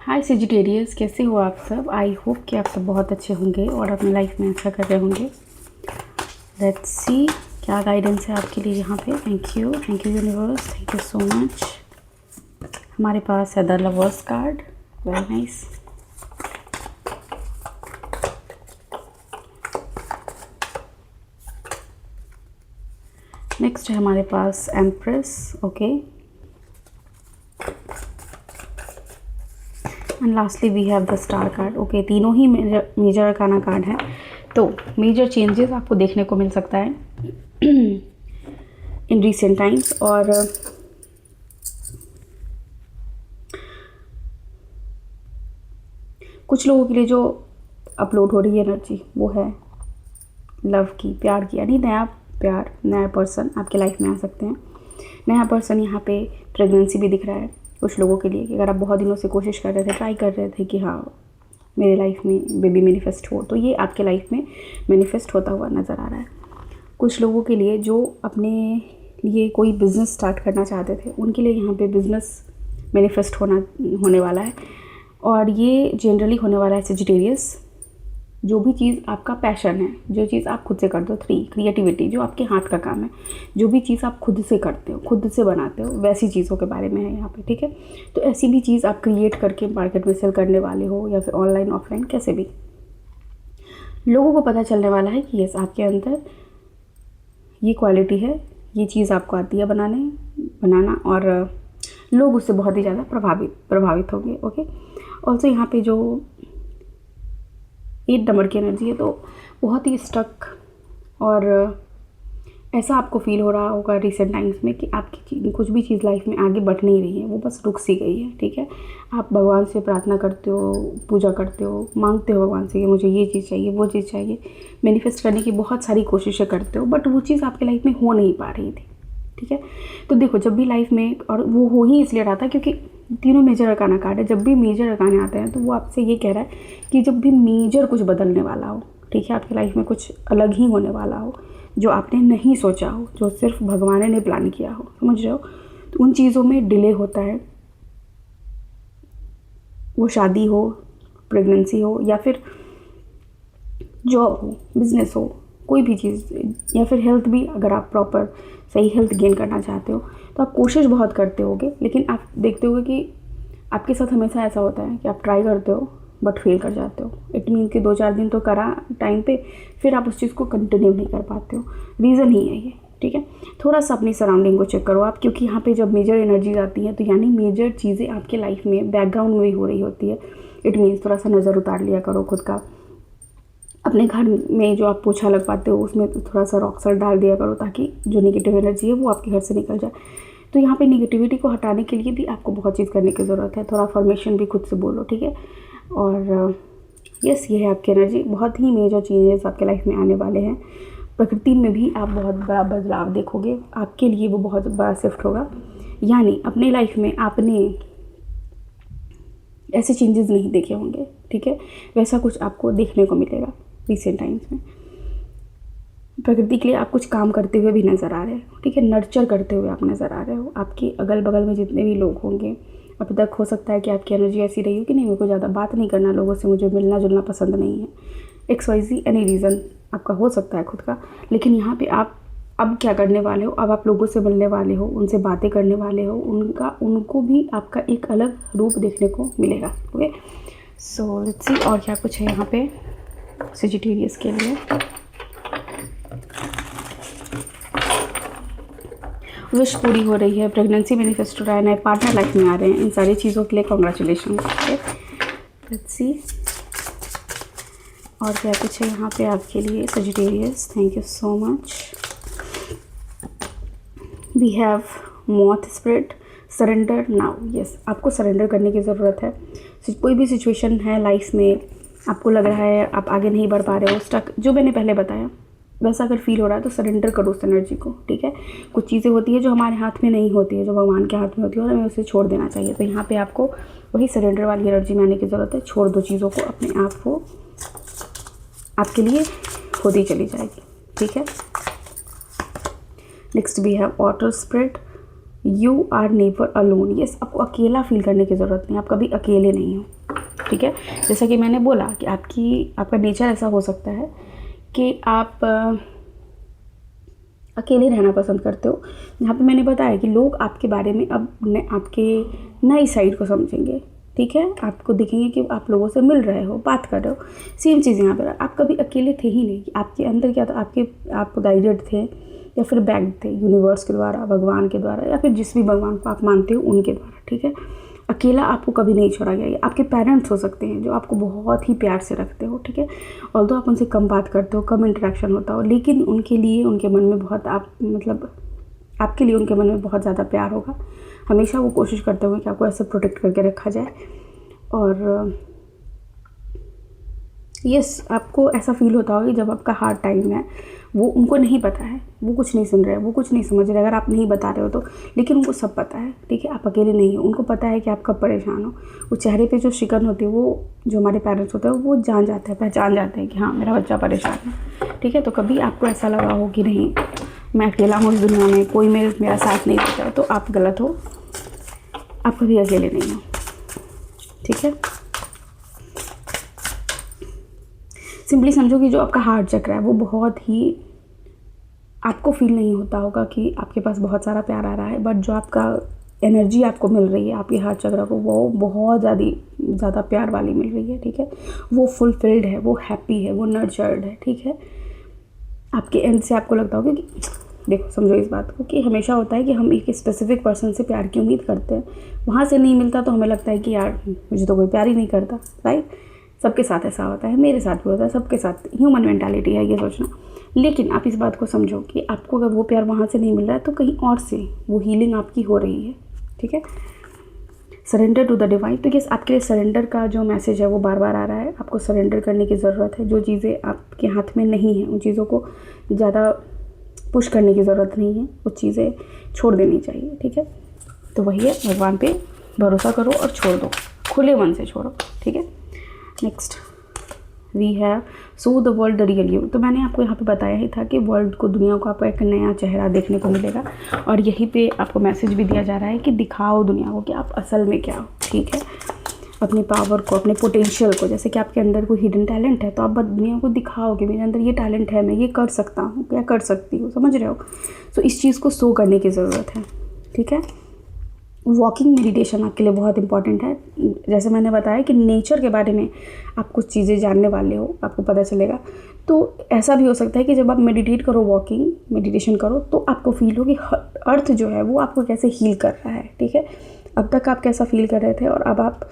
हाय Sagittarius, कैसे हो आप सब। आई होप कि आप सब बहुत अच्छे होंगे और अपनी लाइफ में अच्छा कर रहे होंगे। लेट्स सी क्या गाइडेंस है आपके लिए यहाँ पे। Thank you universe, thank you so much. हमारे पास है the lovers card, very nice. Next है हमारे पास empress, okay. And lastly we have the star card, okay. तीनों ही मेजर अरकाना कार्ड हैं, तो मेजर चेंजेस आपको देखने को मिल सकता है इन रिसेंट टाइम्स। और कुछ लोगों के लिए जो अपलोड हो रही है एनर्जी वो है लव की, प्यार की, यानी नया प्यार, नया पर्सन आपके लाइफ में आ सकते हैं। नया पर्सन यहाँ पे प्रेगनेंसी भी दिख रहा है कुछ लोगों के लिए कि अगर आप बहुत दिनों से कोशिश कर रहे थे, ट्राई कर रहे थे कि हाँ मेरे लाइफ में बेबी मैनिफेस्ट हो, तो ये आपके लाइफ में मैनिफेस्ट होता हुआ नज़र आ रहा है। कुछ लोगों के लिए जो अपने लिए कोई बिज़नेस स्टार्ट करना चाहते थे, उनके लिए यहाँ पे बिज़नेस मैनिफेस्ट होने वाला है। और ये जनरली होने वाला है सेजिटेरियस। जो भी चीज़ आपका पैशन है, जो चीज़ आप खुद से करते हो, 3 क्रिएटिविटी, जो आपके हाथ का काम है, जो भी चीज़ आप खुद से करते हो, खुद से बनाते हो, वैसी चीज़ों के बारे में है यहाँ पे, ठीक है। तो ऐसी भी चीज़ आप क्रिएट करके मार्केट में सेल करने वाले हो, या फिर ऑनलाइन ऑफलाइन कैसे भी, लोगों को पता चलने वाला है कि यस आपके अंदर ये क्वालिटी है, ये चीज़ आपको आती है बनाना, और लोग उससे बहुत ही ज़्यादा प्रभावित होंगे, ओके। ऑल्सो यहाँ पे जो 8 नंबर की एनर्जी है, तो बहुत ही स्टक, और ऐसा आपको फील हो रहा होगा रिसेंट टाइम्स में कि आपकी कुछ भी चीज़ लाइफ में आगे बढ़ नहीं रही है, वो बस रुक सी गई है, ठीक है। आप भगवान से प्रार्थना करते हो, पूजा करते हो, मांगते हो भगवान से कि मुझे ये चीज़ चाहिए, वो चीज़ चाहिए, मैनिफेस्ट करने की बहुत सारी कोशिशें करते हो, बट वो चीज़ आपकी लाइफ में हो नहीं पा रही थी, ठीक है। तो देखो, जब भी लाइफ में, और वो हो ही इसलिए रहा था क्योंकि तीनों मेजर अरकाना कार्ड है, जब भी मेजर अरकाने आते हैं तो वो आपसे ये कह रहा है कि जब भी मेजर कुछ बदलने वाला हो, ठीक है, आपकी लाइफ में कुछ अलग ही होने वाला हो, जो आपने नहीं सोचा हो, जो सिर्फ भगवान ने प्लान किया हो, समझ रहे हो, तो उन चीज़ों में डिले होता है। वो शादी हो, प्रेगनेंसी हो, या फिर जॉब हो, बिजनेस हो, कोई भी चीज़, या फिर हेल्थ भी, अगर आप प्रॉपर सही हेल्थ गेन करना चाहते हो तो आप कोशिश बहुत करते होगे, लेकिन आप देखते होगे कि आपके साथ हमेशा ऐसा होता है कि आप ट्राई करते हो बट फेल कर जाते हो। इट मीन कि 2-4 दिन तो करा टाइम पे, फिर आप उस चीज़ को कंटिन्यू नहीं कर पाते हो। रीज़न ही है ये, ठीक है। थोड़ा सा अपनी सराउंडिंग को चेक करो आप, क्योंकि यहाँ पे जब मेजर एनर्जीज आती हैं तो यानी मेजर चीज़ें आपके लाइफ में बैकग्राउंड में ही हो रही होती है। इट मीन्स थोड़ा सा नज़र उतार लिया करो खुद का। अपने घर में जो आप पोछा लग पाते हो उसमें थोड़ा सा रॉक सॉल्ट डाल दिया करो, ताकि जो नेगेटिव एनर्जी है वो आपके घर से निकल जाए। तो यहाँ पे नेगेटिविटी को हटाने के लिए भी आपको बहुत चीज़ करने की ज़रूरत है। थोड़ा फॉर्मेशन भी खुद से बोलो, ठीक है। और यस, ये है आपकी एनर्जी। बहुत ही मेजर चेंजेस आपके लाइफ में आने वाले हैं। प्रकृति में भी आप बहुत बड़ा बदलाव देखोगे, आपके लिए वो बहुत बड़ा शिफ्ट होगा। यानी अपने लाइफ में आपने ऐसे चेंजेस नहीं देखे होंगे, ठीक है, वैसा कुछ आपको देखने को मिलेगा रिसेंट टाइम्स में। प्रकृति के लिए आप कुछ काम करते हुए भी नज़र आ रहे हो, ठीक है, नर्चर करते हुए आप नज़र आ रहे हो। आपके अगल बगल में जितने भी लोग होंगे, अभी तक हो सकता है कि आपकी एनर्जी ऐसी रही हो कि नहीं, मेरे को ज़्यादा बात नहीं करना लोगों से, मुझे मिलना जुलना पसंद नहीं है, XYZ एनी रीज़न आपका हो सकता है खुद का। लेकिन यहाँ पे आप अब क्या करने वाले हो, अब आप लोगों से मिलने वाले हो, उनसे बातें करने वाले हो, उनको भी आपका एक अलग रूप देखने को मिलेगा, ओके। सो लेट्स सी और क्या कुछ है यहाँ पे सेजिटेरियस के लिए। विश पूरी हो रही है, प्रेगनेंसी मैनिफेस्ट हो रहा है, नए पार्टनर लाइफ में आ रहे हैं, इन सारी चीज़ों के लिए कॉन्ग्रेचुलेशन, लेट्स सी और क्या कुछ है यहाँ पे आपके लिए Sagittarius. Thank you so much. We have moth spirit, surrender now. Yes, आपको सरेंडर करने की ज़रूरत है। कोई भी सिचुएशन है लाइफ में, आपको लग रहा है आप आगे नहीं बढ़ पा रहे हो, स्टक, जो मैंने पहले बताया वैसा अगर फील हो रहा है तो सरेंडर करो उस एनर्जी को, ठीक है। कुछ चीज़ें होती है जो हमारे हाथ में नहीं होती है, जो भगवान के हाथ में होती है, और हमें उसे छोड़ देना चाहिए। तो यहाँ पे आपको वही सरेंडर वाली एनर्जी में आने की ज़रूरत है। छोड़ दो चीज़ों को, अपने आप को, आपके लिए होती चली जाएगी, ठीक है। Next we have water spirit, you are never alone. Yes, आपको अकेला फील करने की ज़रूरत नहीं, आप कभी अकेले नहीं हो, ठीक है। जैसा कि मैंने बोला कि आपका नेचर ऐसा हो सकता है कि आप अकेले रहना पसंद करते हो। यहाँ पे मैंने बताया कि लोग आपके बारे में अब आपके नई साइड को समझेंगे, ठीक है। आपको दिखेंगे कि आप लोगों से मिल रहे हो, बात कर रहे हो। सेम चीज़ यहाँ पर, आप कभी अकेले थे ही नहीं। आपके अंदर क्या था, आप गाइडेड थे या फिर बैक्ड थे यूनिवर्स के द्वारा, भगवान के द्वारा, या फिर जिस भी भगवान को आप मानते हो उनके द्वारा, ठीक है। अकेला आपको कभी नहीं छोड़ा गया। ये आपके पेरेंट्स हो सकते हैं जो आपको बहुत ही प्यार से रखते हो, ठीक है। ऑल्दो आप उनसे कम बात करते हो, कम इंटरेक्शन होता हो, लेकिन उनके लिए उनके मन में बहुत आपके लिए उनके मन में बहुत ज़्यादा प्यार होगा। हमेशा वो कोशिश करते होंगे कि आपको ऐसे प्रोटेक्ट करके रखा जाए। और यस, आपको ऐसा फील होता होगा कि जब आपका हार्ड टाइम है, वो उनको नहीं पता है, वो कुछ नहीं सुन रहे हैं, वो कुछ नहीं समझ रहे अगर आप नहीं बता रहे हो तो, लेकिन उनको सब पता है, ठीक है। आप अकेले नहीं हो, उनको पता है कि आप कब परेशान हो। वो चेहरे पे जो शिकन होती है, वो जो हमारे पेरेंट्स होते हैं वो जान जाते हैं, पहचान जाते हैं कि हाँ मेरा बच्चा परेशान है, ठीक है। तो कभी आपको ऐसा लगा हो कि नहीं मैं अकेला हूँ इस दुनिया में, कोई मेरा साथ नहीं देता है, तो आप गलत हो, आप कभी अकेले नहीं हो, ठीक है। सिंपली समझो कि जो आपका हार्ट चक्र है वो बहुत ही, आपको फील नहीं होता होगा कि आपके पास बहुत सारा प्यार आ रहा है, बट जो आपका एनर्जी आपको मिल रही है आपके हार्ट चक्र को, वो बहुत ज़्यादा प्यार वाली मिल रही है, ठीक है। वो फुलफिल्ड है, वो हैप्पी है, वो नर्चर्ड है, ठीक है। आपके एंड से आपको लगता होगा कि देखो, समझो इस बात को कि हमेशा होता है कि हम एक स्पेसिफिक पर्सन से प्यार की उम्मीद करते हैं, वहाँ से नहीं मिलता तो हमें लगता है कि यार मुझे तो कोई प्यार ही नहीं करता, राइट। सबके साथ ऐसा होता है, मेरे साथ भी होता है, सबके साथ ह्यूमन मेंटालिटी है ये सोचना। लेकिन आप इस बात को समझो कि आपको अगर वो प्यार वहाँ से नहीं मिल रहा है तो कहीं और से वो हीलिंग आपकी हो रही है, ठीक है। Surrender to the divine. तो यस, आपके लिए सरेंडर का जो मैसेज है वो बार बार आ रहा है। आपको सरेंडर करने की ज़रूरत है। जो चीज़ें आपके हाथ में नहीं हैं उन चीज़ों को ज़्यादा पुश करने की ज़रूरत नहीं है, वो चीज़ें छोड़ देनी चाहिए, ठीक है। तो वही है, भगवान पे भरोसा करो और छोड़ दो, खुले मन से छोड़ो, ठीक है। Next we have show the world the real you. तो मैंने आपको यहाँ पे बताया ही था कि वर्ल्ड को, दुनिया को आपको एक नया चेहरा देखने को मिलेगा, और यहीं पे आपको मैसेज भी दिया जा रहा है कि दिखाओ दुनिया को कि आप असल में क्या हो, ठीक है। अपनी पावर को, अपने पोटेंशियल को, जैसे कि आपके अंदर कोई हिडन टैलेंट है तो आप दुनिया को दिखाओ कि मेरे अंदर ये टैलेंट है, मैं ये कर सकता हूँ या कर सकती हूँ, समझ रहे हो। तो इस चीज़ को शो करने की ज़रूरत है, ठीक है। वॉकिंग मेडिटेशन आपके लिए बहुत इंपॉर्टेंट है। जैसे मैंने बताया कि नेचर के बारे में आप कुछ चीज़ें जानने वाले हो, आपको पता चलेगा। तो ऐसा भी हो सकता है कि जब आप मेडिटेट करो, वॉकिंग मेडिटेशन करो, तो आपको फील हो कि अर्थ जो है वो आपको कैसे हील कर रहा है, ठीक है। अब तक आप कैसा फील कर रहे थे और अब आप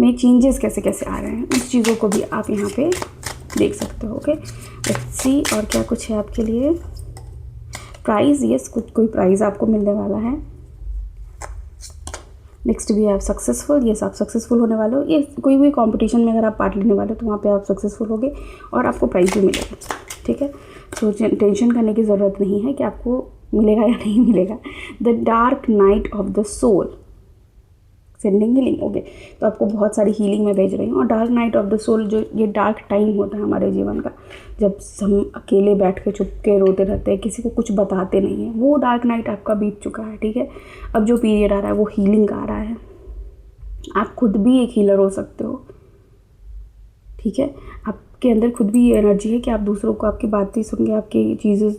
में चेंजेस कैसे कैसे आ रहे हैं, उस चीज़ों को भी आप यहाँ पे देख सकते हो, ओके। लेट्स सी और क्या कुछ है आपके लिए। प्राइज़, यस, कोई प्राइज़ आपको मिलने वाला है। नेक्स्ट भी आप सक्सेसफुल, यस, आप सक्सेसफुल होने वाले हो। ये कोई भी कंपटीशन में अगर आप पार्ट लेने वाले हो तो वहाँ पे आप सक्सेसफुल होगे और आपको प्राइज़ भी मिलेगा, ठीक है। तो टेंशन करने की ज़रूरत नहीं है कि आपको मिलेगा या नहीं मिलेगा। The dark night of the soul sending healing, okay. तो आपको बहुत सारी हीलिंग में भेज रही हूँ। और dark night of the soul, जो ये डार्क टाइम होता है हमारे जीवन का, जब हम अकेले बैठ के चुप के रोते रहते हैं, किसी को कुछ बताते नहीं हैं, वो डार्क नाइट आपका बीत चुका है, ठीक है। अब जो पीरियड आ रहा है वो हीलिंग का आ रहा है। आप खुद भी एक हीलर हो सकते हो, ठीक है। आपके अंदर खुद भी ये एनर्जी है कि आप दूसरों को, आपकी बातें सुन के, आपकी चीज़ों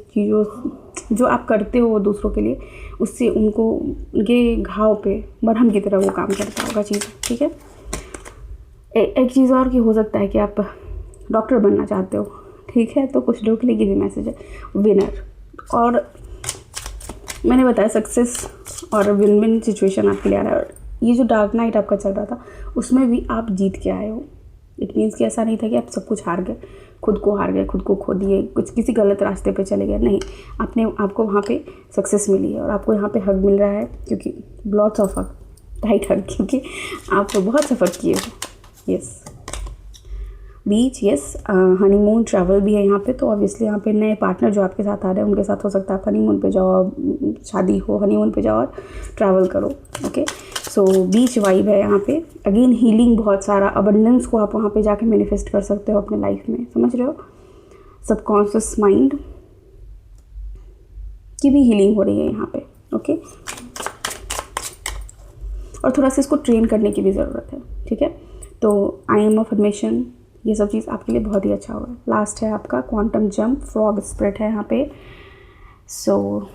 जो आप करते हो दूसरों के लिए, उससे उनको, उनके घाव पे मरहम की तरह वो काम करता होगा चीज़, ठीक है। एक चीज़ और की हो सकता है कि आप डॉक्टर बनना चाहते हो, ठीक है। तो कुछ लोगों के लिए ये भी मैसेज है, विनर। और मैंने बताया सक्सेस और विन विन सिचुएशन आपके लिए आ रहा है। और ये जो डार्क नाइट आपका चल रहा था उसमें भी आप जीत के आए हो। इट मीन्स कि ऐसा नहीं था कि आप सब कुछ हार गए, खुद को हार गए, खुद को खो दिए, कुछ किसी गलत रास्ते पे चले गए, नहीं। आपको वहाँ पे सक्सेस मिली है और आपको यहाँ पे हग मिल रहा है, क्योंकि लॉट्स ऑफ हग, टाइट हग, क्योंकि आप बहुत सफ़र किए हो। यस, बीच, यस, हनीमून ट्रैवल भी है यहाँ पे। तो ऑब्वियसली यहाँ पे नए पार्टनर जो आपके साथ आ रहे हैं उनके साथ हो सकता है आप हनीमून पे जाओ, शादी हो, हनीमून पे जाओ और ट्रैवल करो, ओके। सो बीच वाइब है यहाँ पे। अगेन हीलिंग, बहुत सारा अबंडेंस को आप वहाँ पे जाके मैनिफेस्ट कर सकते हो अपने लाइफ में, समझ रहे हो। सबकॉन्शियस माइंड की भी हीलिंग हो रही है यहाँ पे, ओके। और थोड़ा सा इसको ट्रेन करने की भी ज़रूरत है, ठीक है। तो आई एम अफर्मेशन, ये सब चीज़ आपके लिए बहुत ही अच्छा होगा। लास्ट है आपका क्वांटम जंप, फ्रॉग स्प्रिट है यहाँ पे। सो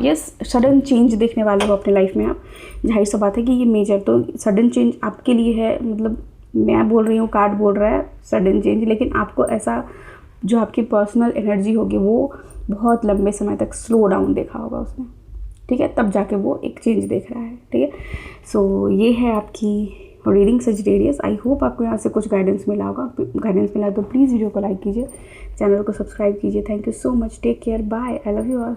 यस, सडन चेंज देखने वाले हो अपने लाइफ में आप। जाहिर सा बात है कि ये मेजर तो सडन चेंज आपके लिए है, मतलब मैं बोल रही हूँ, कार्ड बोल रहा है सडन चेंज, लेकिन आपको ऐसा जो आपकी पर्सनल एनर्जी होगी वो बहुत लंबे समय तक स्लो डाउन देखा होगा उसने, ठीक है, तब जाके वो एक चेंज देख रहा है, ठीक है। सो ये है आपकी रीडिंग सजिटेरियस। आई होप आपको यहाँ से कुछ गाइडेंस मिला होगा। गाइडेंस मिला तो प्लीज़ वीडियो को लाइक कीजिए, चैनल को सब्सक्राइब कीजिए। Thank you so much, take care, bye, I love you all.